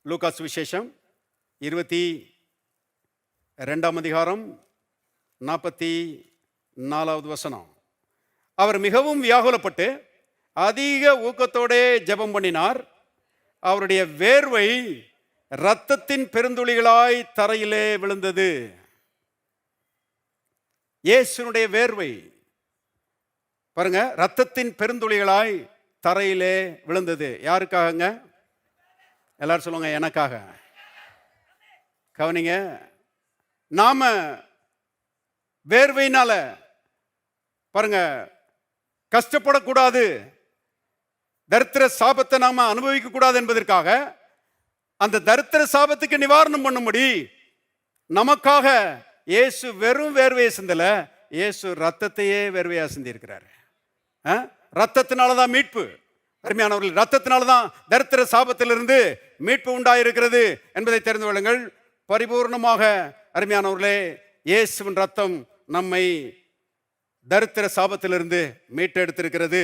Lucas விசேஷம் 22ஆம் அதிகாரம் 44வது வசனம். அவர் மிகவும் வியாகுலப்பட்டு அதிக ஊக்கத்தோடே ஜெபம் பண்ணினார். அவருடைய வேர்வை இரத்தத்தின் பெருந்துளிகளாய் தரையிலே விழுந்தது. இயேசுனுடைய வேர்வை பாருங்க, இரத்தத்தின் பெருந்துளிகளாய் தரையிலே விழுந்தது. யாருக்காகங்க? எல்லாரும் சொல்லுங்க, எனக்காக. கவனிங்க, நாம வேர்வையினால பாருங்க கஷ்டப்படக்கூடாது, தரித்திர சாபத்தை நாம அனுபவிக்க கூடாது என்பதற்காக அந்த தரித்திர சாபத்துக்கு நிவாரணம் பண்ணும்படி நமக்காக இயேசு வெறும் வேர்வையை சிந்தல, இயேசு ரத்தத்தையே வேர்வையா சிந்தி இருக்கிறார். ரத்தத்தினாலதான் மீட்பு. அருமையானவர்கள், ரத்தத்தினால்தான் தரித்திர சாபத்திலிருந்து மீட்பு உண்டாயிருக்கிறது என்பதை தெரிந்து கொள்ளுங்கள். பரிபூர்ணமாக அருமையானவர்களே, இயேசுவின் ரத்தம் நம்மை தரித்திர சாபத்திலிருந்து மீட்டெடுத்திருக்கிறது.